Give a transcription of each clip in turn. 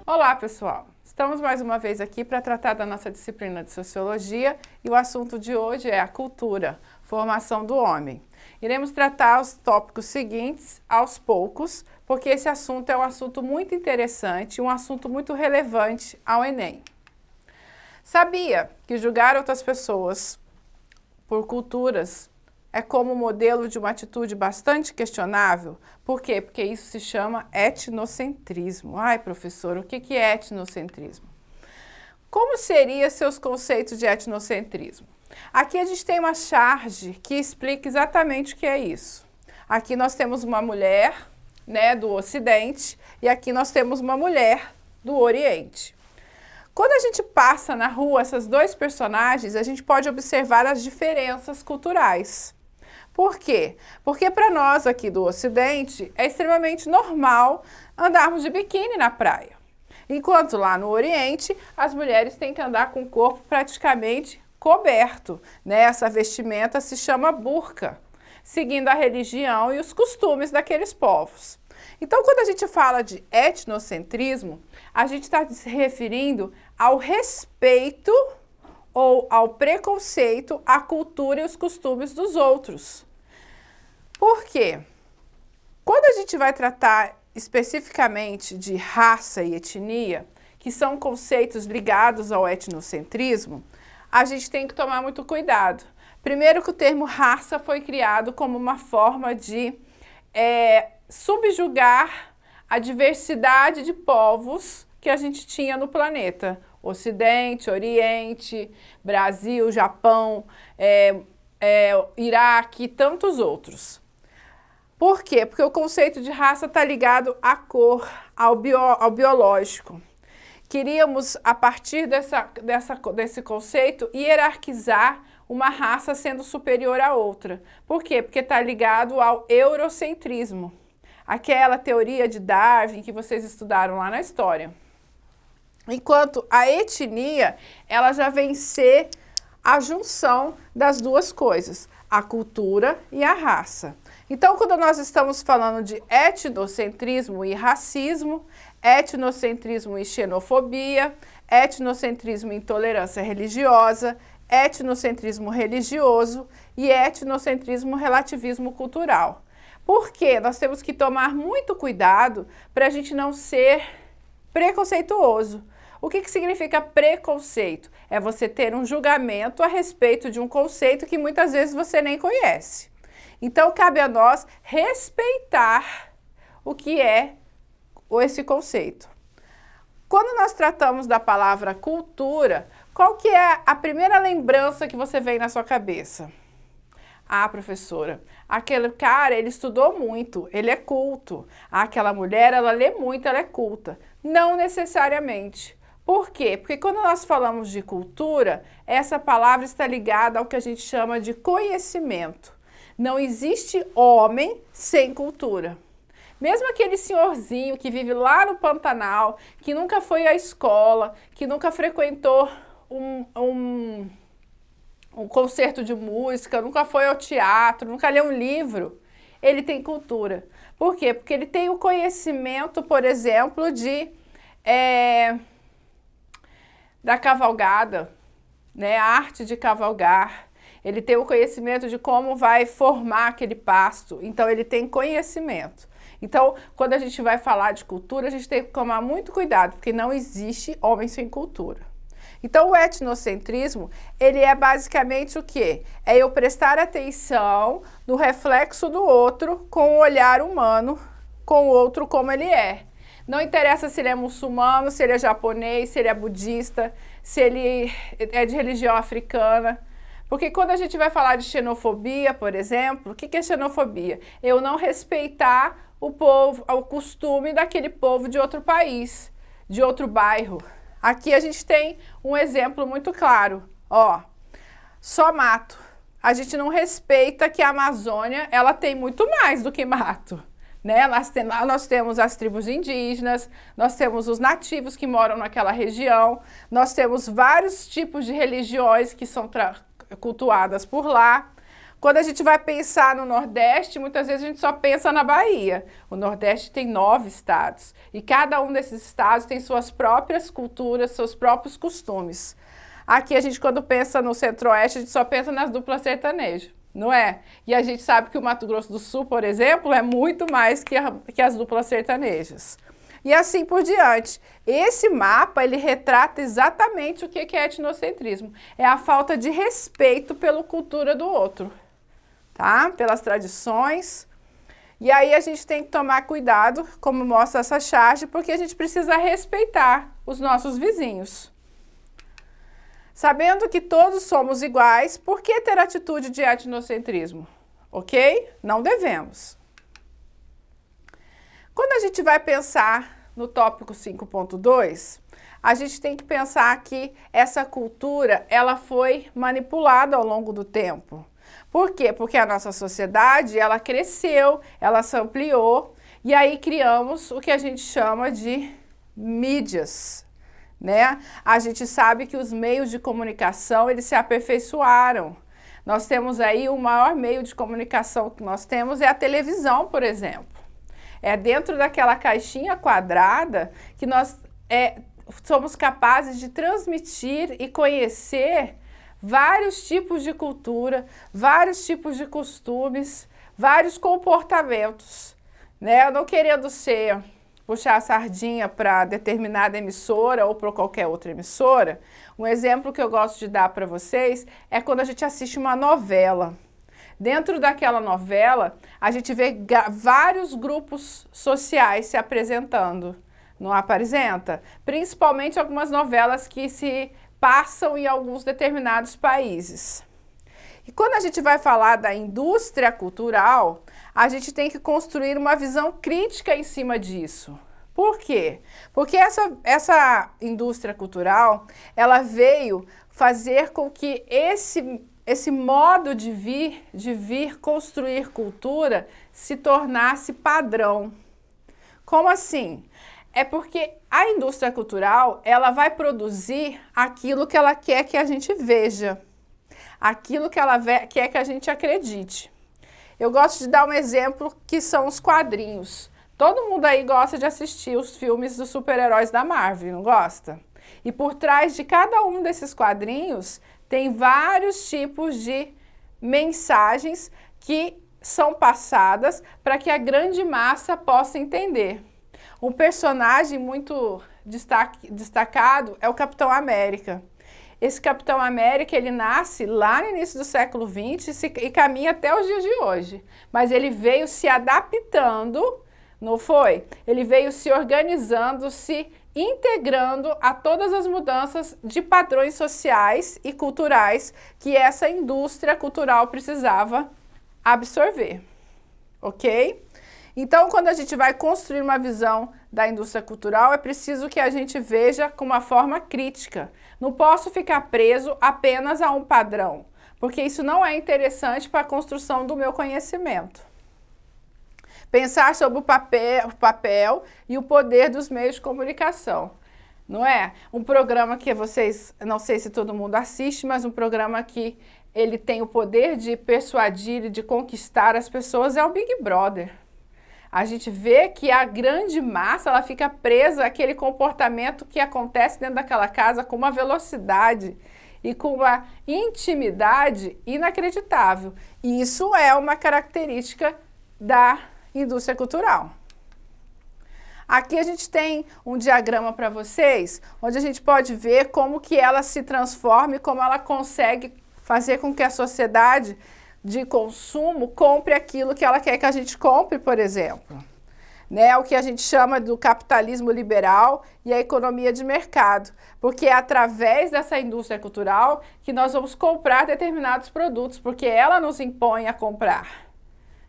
Olá, pessoal! Estamos mais uma vez aqui para tratar da nossa disciplina de Sociologia e o assunto de hoje é a cultura, formação do homem. Iremos tratar os tópicos seguintes aos poucos, porque esse assunto é um assunto muito interessante, um assunto muito relevante ao Enem. Sabia que julgar outras pessoas por culturas é como modelo de uma atitude bastante questionável? Por quê? Porque isso se chama etnocentrismo. Ai, professor, o que é etnocentrismo? Como seriam seus conceitos de etnocentrismo? Aqui a gente tem uma charge que explica exatamente o que é isso. Aqui nós temos uma mulher, né, do Ocidente e aqui nós temos uma mulher do Oriente. Quando a gente passa na rua essas dois personagens, a gente pode observar as diferenças culturais. Por quê? Porque para nós aqui do Ocidente é extremamente normal andarmos de biquíni na praia. Enquanto lá no Oriente, as mulheres têm que andar com o corpo praticamente coberto, né? Essa vestimenta se chama burca, seguindo a religião e os costumes daqueles povos. Então, quando a gente fala de etnocentrismo, a gente está se referindo ao respeito ou ao preconceito à cultura e os costumes dos outros. Por quê? Quando a gente vai tratar especificamente de raça e etnia, que são conceitos ligados ao etnocentrismo, a gente tem que tomar muito cuidado. Primeiro que o termo raça foi criado como uma forma de subjugar a diversidade de povos que a gente tinha no planeta. Ocidente, Oriente, Brasil, Japão, Iraque e tantos outros. Por quê? Porque o conceito de raça está ligado à cor, ao biológico. Queríamos, a partir desse conceito, hierarquizar uma raça sendo superior à outra. Por quê? Porque está ligado ao eurocentrismo, aquela teoria de Darwin que vocês estudaram lá na história. Enquanto a etnia, ela já vem ser a junção das duas coisas, a cultura e a raça. Então, quando nós estamos falando de etnocentrismo e racismo, etnocentrismo e xenofobia, etnocentrismo e intolerância religiosa, etnocentrismo religioso e etnocentrismo relativismo cultural. Por quê? Nós temos que tomar muito cuidado para a gente não ser preconceituoso. O que significa preconceito? É você ter um julgamento a respeito de um conceito que muitas vezes você nem conhece. Então, cabe a nós respeitar o que é esse conceito. Quando nós tratamos da palavra cultura, qual que é a primeira lembrança que você vem na sua cabeça? Ah, professora, aquele cara, ele estudou muito, ele é culto. Ah, aquela mulher, ela lê muito, ela é culta. Não necessariamente. Por quê? Porque quando nós falamos de cultura, essa palavra está ligada ao que a gente chama de conhecimento. Não existe homem sem cultura. Mesmo aquele senhorzinho que vive lá no Pantanal, que nunca foi à escola, que nunca frequentou um concerto de música, nunca foi ao teatro, nunca leu um livro, ele tem cultura. Por quê? Porque ele tem o conhecimento, por exemplo, da cavalgada, né? A arte de cavalgar. Ele tem o conhecimento de como vai formar aquele pasto, então ele tem conhecimento. Então, quando a gente vai falar de cultura, a gente tem que tomar muito cuidado, porque não existe homem sem cultura. Então, o etnocentrismo, ele é basicamente o quê? É eu prestar atenção no reflexo do outro com o olhar humano, com o outro como ele é. Não interessa se ele é muçulmano, se ele é japonês, se ele é budista, se ele é de religião africana. Porque quando a gente vai falar de xenofobia, por exemplo, o que é xenofobia? Eu não respeitar o povo, o costume daquele povo de outro país, de outro bairro. Aqui a gente tem um exemplo muito claro. Ó, só mato. A gente não respeita que a Amazônia, ela tem muito mais do que mato. né? Nós temos as tribos indígenas, nós temos os nativos que moram naquela região, nós temos vários tipos de religiões que são cultuadas por lá. Quando a gente vai pensar no Nordeste, muitas vezes a gente só pensa na Bahia. O Nordeste tem 9 estados e cada um desses estados tem suas próprias culturas, seus próprios costumes. Aqui a gente, quando pensa no Centro-Oeste, a gente só pensa nas duplas sertanejas, não é? E a gente sabe que o Mato Grosso do Sul, por exemplo, é muito mais que as duplas sertanejas. E assim por diante. Esse mapa, ele retrata exatamente o que é etnocentrismo. É a falta de respeito pela cultura do outro, tá? Pelas tradições. E aí a gente tem que tomar cuidado, como mostra essa charge, porque a gente precisa respeitar os nossos vizinhos. Sabendo que todos somos iguais, por que ter atitude de etnocentrismo? Ok? Não devemos. Quando a gente vai pensar no tópico 5.2, a gente tem que pensar que essa cultura, ela foi manipulada ao longo do tempo. Por quê? Porque a nossa sociedade, ela cresceu, ela se ampliou, e aí criamos o que a gente chama de mídias, né? A gente sabe que os meios de comunicação, eles se aperfeiçoaram. Nós temos aí o maior meio de comunicação que nós temos é a televisão, por exemplo. É dentro daquela caixinha quadrada que nós somos capazes de transmitir e conhecer vários tipos de cultura, vários tipos de costumes, vários comportamentos, né? Eu não querendo puxar a sardinha para determinada emissora ou para qualquer outra emissora, um exemplo que eu gosto de dar para vocês é quando a gente assiste uma novela. Dentro daquela novela, a gente vê vários grupos sociais se apresentando, não apresenta? Principalmente algumas novelas que se passam em alguns determinados países. E quando a gente vai falar da indústria cultural, a gente tem que construir uma visão crítica em cima disso. Por quê? Porque essa indústria cultural, ela veio fazer com que esse modo de vir construir cultura se tornasse padrão. Como assim? É porque a indústria cultural, ela vai produzir aquilo que ela quer que a gente veja, aquilo que ela quer que a gente acredite. Eu gosto de dar um exemplo que são os quadrinhos. Todo mundo aí gosta de assistir os filmes dos super-heróis da Marvel, não gosta? E por trás de cada um desses quadrinhos tem vários tipos de mensagens que são passadas para que a grande massa possa entender. Um personagem muito destacado é o Capitão América. Esse Capitão América, ele nasce lá no início do século XX e caminha até os dias de hoje. Mas ele veio se adaptando, não foi? Ele veio se organizando, se integrando a todas as mudanças de padrões sociais e culturais que essa indústria cultural precisava absorver, ok? Então, quando a gente vai construir uma visão da indústria cultural, é preciso que a gente veja com uma forma crítica. Não posso ficar preso apenas a um padrão, porque isso não é interessante para a construção do meu conhecimento. Pensar sobre o papel e o poder dos meios de comunicação, não é? Um programa que vocês, não sei se todo mundo assiste, mas um programa que ele tem o poder de persuadir e de conquistar as pessoas é o Big Brother. A gente vê que a grande massa, ela fica presa àquele comportamento que acontece dentro daquela casa com uma velocidade e com uma intimidade inacreditável. E isso é uma característica da indústria cultural. Aqui a gente tem um diagrama para vocês, onde a gente pode ver como que ela se transforma e como ela consegue fazer com que a sociedade de consumo compre aquilo que ela quer que a gente compre, por exemplo. Né? O que a gente chama do capitalismo liberal e a economia de mercado. Porque é através dessa indústria cultural que nós vamos comprar determinados produtos, porque ela nos impõe a comprar.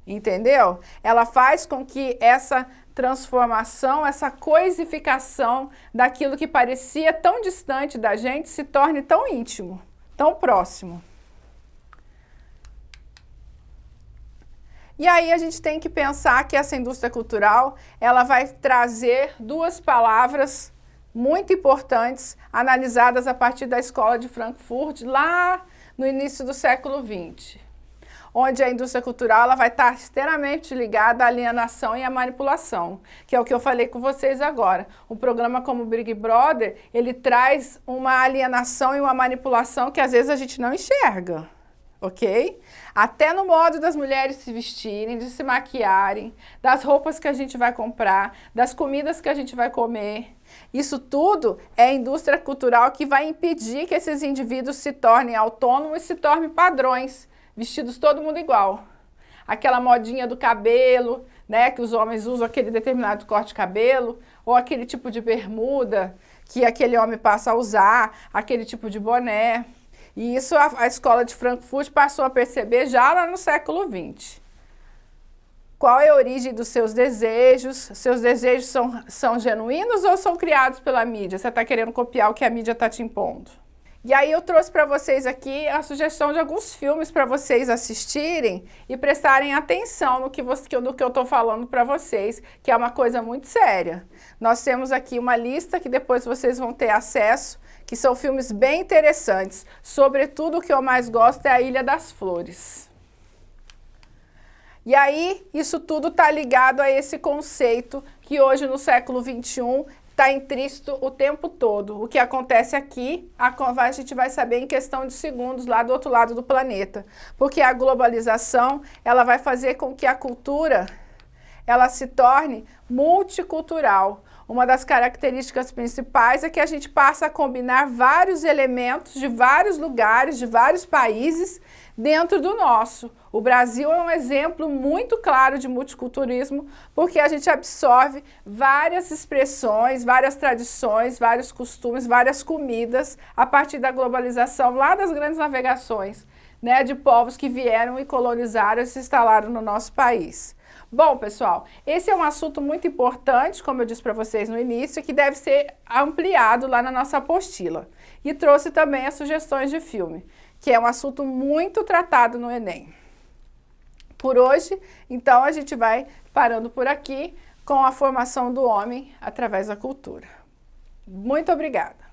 Entendeu? Ela faz com que essa transformação, essa coisificação daquilo que parecia tão distante da gente se torne tão íntimo, tão próximo. E aí a gente tem que pensar que essa indústria cultural, ela vai trazer duas palavras muito importantes, analisadas a partir da Escola de Frankfurt, lá no início do século XX, onde a indústria cultural ela vai estar extremamente ligada à alienação e à manipulação, que é o que eu falei com vocês agora. Um programa como o Big Brother, ele traz uma alienação e uma manipulação que às vezes a gente não enxerga. Ok? Até no modo das mulheres se vestirem, de se maquiarem, das roupas que a gente vai comprar, das comidas que a gente vai comer. Isso tudo é indústria cultural que vai impedir que esses indivíduos se tornem autônomos e se tornem padrões, vestidos todo mundo igual. Aquela modinha do cabelo, né, que os homens usam aquele determinado corte de cabelo, ou aquele tipo de bermuda que aquele homem passa a usar, aquele tipo de boné. E isso a Escola de Frankfurt passou a perceber já lá no século XX. Qual é a origem dos seus desejos? Seus desejos são genuínos ou são criados pela mídia? Você está querendo copiar o que a mídia está te impondo? E aí eu trouxe para vocês aqui a sugestão de alguns filmes para vocês assistirem e prestarem atenção no que eu estou falando para vocês, que é uma coisa muito séria. Nós temos aqui uma lista que depois vocês vão ter acesso, que são filmes bem interessantes. Sobretudo, o que eu mais gosto é A Ilha das Flores. E aí, isso tudo está ligado a esse conceito que hoje, no século XXI, está intrínseco o tempo todo. O que acontece aqui, a gente vai saber em questão de segundos lá do outro lado do planeta. Porque a globalização, ela vai fazer com que a cultura, ela se torne multicultural. Uma das características principais é que a gente passa a combinar vários elementos de vários lugares, de vários países dentro do nosso. O Brasil é um exemplo muito claro de multiculturismo, porque a gente absorve várias expressões, várias tradições, vários costumes, várias comidas a partir da globalização lá das grandes navegações, né, de povos que vieram e colonizaram e se instalaram no nosso país. Bom, pessoal, esse é um assunto muito importante, como eu disse para vocês no início, que deve ser ampliado lá na nossa apostila. E trouxe também as sugestões de filme, que é um assunto muito tratado no Enem. Por hoje, então, a gente vai parando por aqui com a formação do homem através da cultura. Muito obrigada!